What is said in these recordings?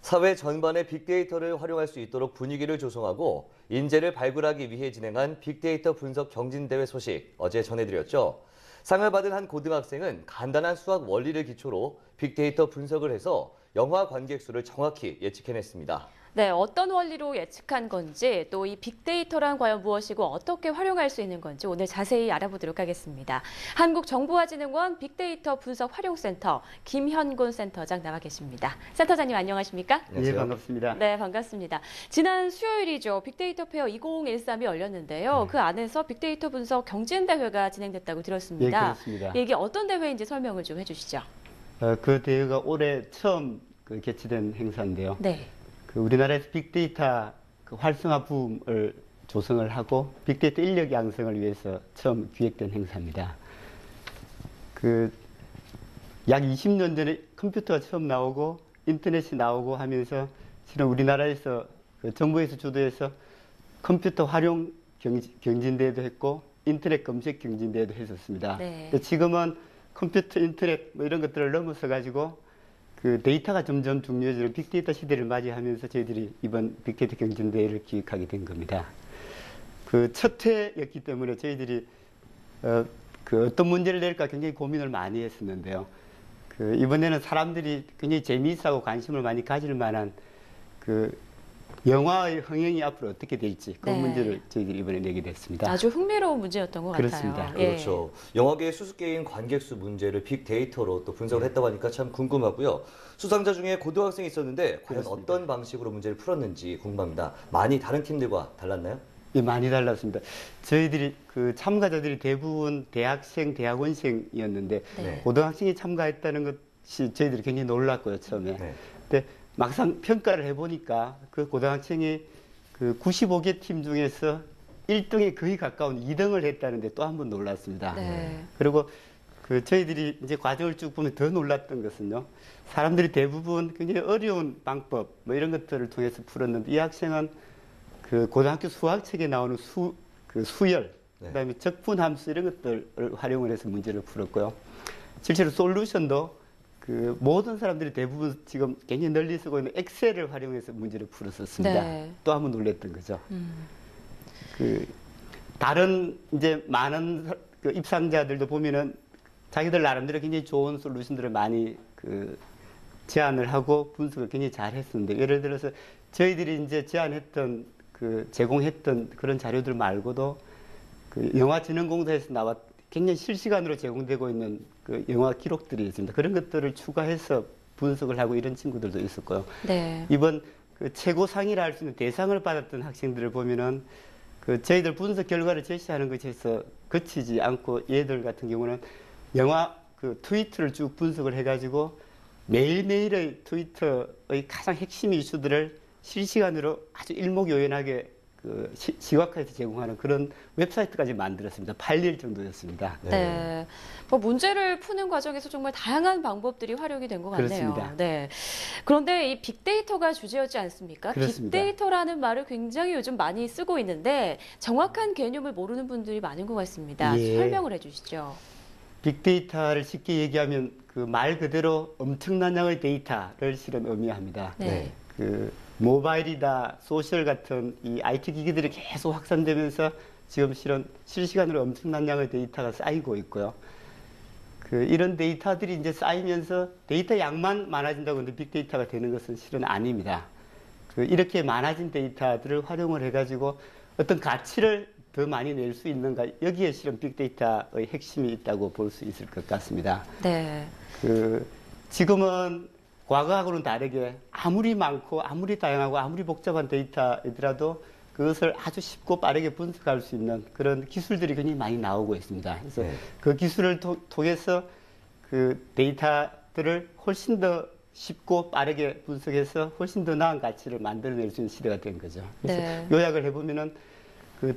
사회 전반에 빅데이터를 활용할 수 있도록 분위기를 조성하고 인재를 발굴하기 위해 진행한 빅데이터 분석 경진대회 소식 어제 전해드렸죠. 상을 받은 한 고등학생은 간단한 수학 원리를 기초로 빅데이터 분석을 해서 영화 관객 수를 정확히 예측해냈습니다. 네, 어떤 원리로 예측한 건지 또 이 빅데이터란 과연 무엇이고 어떻게 활용할 수 있는 건지 오늘 자세히 알아보도록 하겠습니다. 한국정보화진흥원 빅데이터 분석 활용센터 김현곤 센터장 나와 계십니다. 센터장님 안녕하십니까? 네, 반갑습니다. 네, 반갑습니다. 지난 수요일이죠. 빅데이터 페어 2013이 열렸는데요. 그 안에서 빅데이터 분석 경진대회가 진행됐다고 들었습니다. 예, 그렇습니다. 이게 어떤 대회인지 설명을 좀 해주시죠. 그 대회가 올해 처음 개최된 행사인데요. 네. 우리나라에서 빅데이터 활성화 붐을 조성을 하고 빅데이터 인력 양성을 위해서 처음 기획된 행사입니다. 약 20년 전에 컴퓨터가 처음 나오고 인터넷이 나오고 하면서 실은 우리나라에서 정부에서 주도해서 컴퓨터 활용 경진대회도 했고 인터넷 검색 경진대회도 했었습니다. 네. 지금은 컴퓨터, 인터넷 이런 것들을 넘어서 가지고 데이터가 점점 중요해지는 빅데이터 시대를 맞이하면서 저희들이 이번 빅데이터 경진대회를 기획하게 된 겁니다. 첫 해였기 때문에 저희들이 어떤 문제를 낼까 굉장히 고민을 많이 했었는데요. 이번에는 사람들이 굉장히 재미있어하고 관심을 많이 가질 만한 영화의 흥행이 앞으로 어떻게 될지 그 네. 문제를 저희들이 이번에 내게 됐습니다. 아주 흥미로운 문제였던 것 그렇습니다. 같아요. 예. 그렇죠. 영화계의 수수께끼인 관객 수 문제를 빅데이터로 또 분석을 했다고 하니까 참 궁금하고요. 수상자 중에 고등학생이 있었는데 과연 그렇습니다. 어떤 방식으로 문제를 풀었는지 궁금합니다. 많이 다른 팀들과 달랐나요? 예, 많이 달랐습니다. 저희들이 참가자들이 대부분 대학생, 대학원생이었는데 네. 고등학생이 참가했다는 것이 저희들이 굉장히 놀랐고요, 처음에. 네. 근데 막상 평가를 해보니까 그 고등학생이 95개 팀 중에서 1등에 거의 가까운 2등을 했다는데 또 한 번 놀랐습니다. 네. 그리고 저희들이 이제 과정을 쭉 보면 더 놀랐던 것은요. 사람들이 대부분 굉장히 어려운 방법 이런 것들을 통해서 풀었는데 이 학생은 고등학교 수학책에 나오는 수열, 네. 그다음에 적분함수 이런 것들을 활용을 해서 문제를 풀었고요. 실제로 솔루션도 모든 사람들이 대부분 지금 굉장히 널리 쓰고 있는 엑셀을 활용해서 문제를 풀었었습니다. 네. 또 한 번 놀랬던 거죠. 다른 이제 많은 입상자들도 보면은 자기들 나름대로 굉장히 좋은 솔루션들을 많이 제안을 하고 분석을 굉장히 잘 했었는데 예를 들어서 저희들이 이제 제공했던 그런 자료들 말고도 영화진흥공사에서 굉장히 실시간으로 제공되고 있는 영화 기록들이 있습니다. 그런 것들을 추가해서 분석을 하고 이런 친구들도 있었고요. 네. 이번 최고상이라 할 수 있는 대상을 받았던 학생들을 보면은 저희들 분석 결과를 제시하는 것에서 그치지 않고 얘들 같은 경우는 영화 트위터를 쭉 분석을 해가지고 매일매일의 트위터의 가장 핵심 이슈들을 실시간으로 아주 일목요연하게 시각화해서 제공하는 그런 웹사이트까지 만들었습니다. 8일 정도였습니다. 네. 뭐 문제를 푸는 과정에서 정말 다양한 방법들이 활용이 된 것 같네요. 그렇습니다. 네. 그런데 이 빅데이터가 주제였지 않습니까? 그렇습니다. 빅데이터라는 말을 굉장히 요즘 많이 쓰고 있는데 정확한 개념을 모르는 분들이 많은 것 같습니다. 예. 설명을 해주시죠. 빅데이터를 쉽게 얘기하면 말 그대로 엄청난 양의 데이터를 실은 의미합니다. 네. 모바일이다, 소셜 같은 이 IT 기기들이 계속 확산되면서 지금 실은 실시간으로 엄청난 양의 데이터가 쌓이고 있고요. 이런 데이터들이 이제 쌓이면서 데이터 양만 많아진다고 하는데 빅데이터가 되는 것은 실은 아닙니다. 이렇게 많아진 데이터들을 활용을 해가지고 어떤 가치를 더 많이 낼 수 있는가, 여기에 실은 빅데이터의 핵심이 있다고 볼 수 있을 것 같습니다. 네. 지금은 과거하고는 다르게 아무리 많고 아무리 다양하고 아무리 복잡한 데이터이더라도 그것을 아주 쉽고 빠르게 분석할 수 있는 그런 기술들이 굉장히 많이 나오고 있습니다. 그래서 네. 그 기술을 통해서 데이터들을 훨씬 더 쉽고 빠르게 분석해서 훨씬 더 나은 가치를 만들어낼 수 있는 시대가 된 거죠. 그래서 네. 요약을 해보면은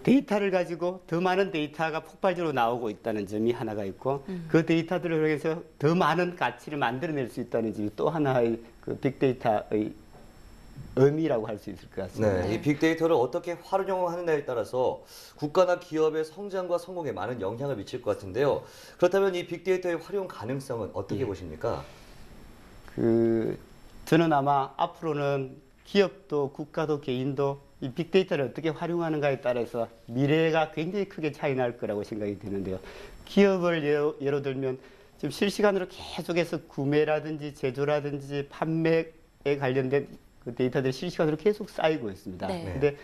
데이터를 가지고 더 많은 데이터가 폭발적으로 나오고 있다는 점이 하나가 있고 그 데이터들을 통해서 더 많은 가치를 만들어낼 수 있다는 점이 또 하나의 빅데이터의 의미라고 할 수 있을 것 같습니다. 네, 이 빅데이터를 어떻게 활용하느냐에 따라서 국가나 기업의 성장과 성공에 많은 영향을 미칠 것 같은데요. 그렇다면 이 빅데이터의 활용 가능성은 어떻게 보십니까? 저는 아마 앞으로는 기업도 국가도 개인도 이 빅데이터를 어떻게 활용하는가에 따라서 미래가 굉장히 크게 차이 날 거라고 생각이 드는데요. 기업을 예로 들면 지금 실시간으로 계속해서 구매라든지 제조라든지 판매에 관련된 그 데이터들이 실시간으로 계속 쌓이고 있습니다. 네. 근데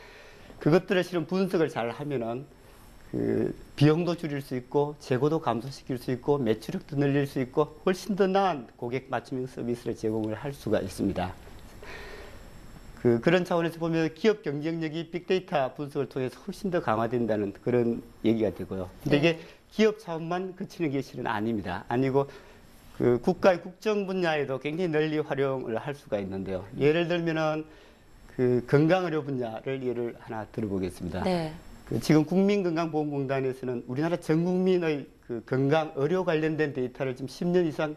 그것들을 실은 분석을 잘 하면은 그 비용도 줄일 수 있고 재고도 감소시킬 수 있고 매출력도 늘릴 수 있고 훨씬 더 나은 고객 맞춤형 서비스를 제공을 할 수가 있습니다. 그런 차원에서 보면 기업 경쟁력이 빅데이터 분석을 통해서 훨씬 더 강화된다는 그런 얘기가 되고요. 근데 이게 기업 차원만 그치는 게 실은 아닙니다. 아니고 그 국가의 국정 분야에도 굉장히 널리 활용을 할 수가 있는데요. 예를 들면은 그 건강의료 분야를 예를 하나 들어보겠습니다. 네. 지금 국민건강보험공단에서는 우리나라 전 국민의 그 건강 의료 관련된 데이터를 지금 10년 이상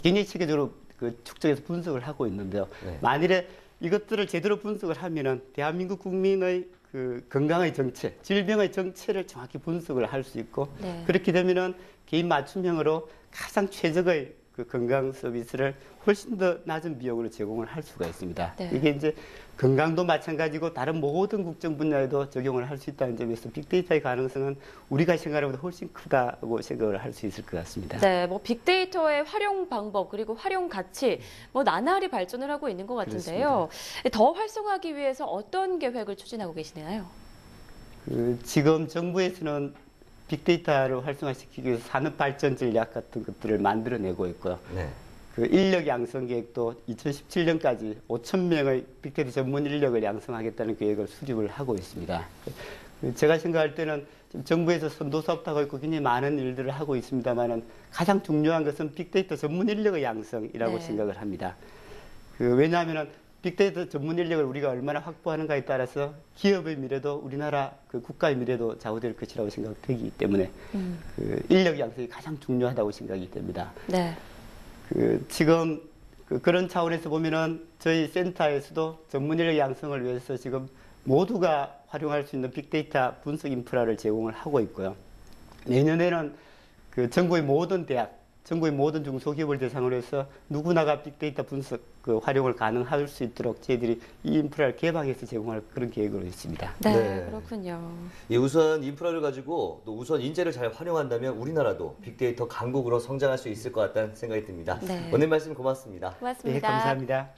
굉장히 체계적으로 그 축적해서 분석을 하고 있는데요. 네. 만일에 이것들을 제대로 분석을 하면은 대한민국 국민의 그 건강의 정체, 질병의 정체를 정확히 분석을 할 수 있고 네. 그렇게 되면은 개인 맞춤형으로 가장 최적의 그 건강 서비스를 훨씬 더 낮은 비용으로 제공을 할 수가 있습니다. 네. 이게 이제 건강도 마찬가지고 다른 모든 국정 분야에도 적용을 할 수 있다는 점에서 빅데이터의 가능성은 우리가 생각하는 것보다 훨씬 크다고 생각을 할 수 있을 것 같습니다. 네, 뭐 빅데이터의 활용 방법 그리고 활용 가치 뭐 나날이 발전을 하고 있는 것 같은데요. 더 활성화하기 위해서 어떤 계획을 추진하고 계시나요? 지금 정부에서는 빅데이터를 활성화시키기 위해서 산업 발전 전략 같은 것들을 만들어내고 있고요. 네. 그 인력 양성 계획도 2017년까지 5,000명의 빅데이터 전문 인력을 양성하겠다는 계획을 수립을 하고 있습니다. 제가 생각할 때는 지금 정부에서 선도사업도 하고 있고 굉장히 많은 일들을 하고 있습니다만은 가장 중요한 것은 빅데이터 전문 인력의 양성이라고 네. 생각을 합니다. 왜냐하면은 빅데이터 전문 인력을 우리가 얼마나 확보하는가에 따라서 기업의 미래도 우리나라 그 국가의 미래도 좌우될 것이라고 생각되기 때문에 그 인력 양성이 가장 중요하다고 생각이 됩니다. 네. 지금 그런 차원에서 보면은 저희 센터에서도 전문 인력 양성을 위해서 지금 모두가 활용할 수 있는 빅데이터 분석 인프라를 제공을 하고 있고요. 내년에는 그 전국의 모든 대학, 전국의 모든 중소기업을 대상으로 해서 누구나가 빅데이터 분석 그 활용을 가능할 수 있도록 저희들이 이 인프라를 개방해서 제공할 그런 계획으로 있습니다. 네, 네. 그렇군요. 이 우선 인프라를 가지고 또 우선 인재를 잘 활용한다면 우리나라도 빅데이터 강국으로 성장할 수 있을 것 같다는 생각이 듭니다. 네. 오늘 말씀 고맙습니다. 고맙습니다. 네, 감사합니다.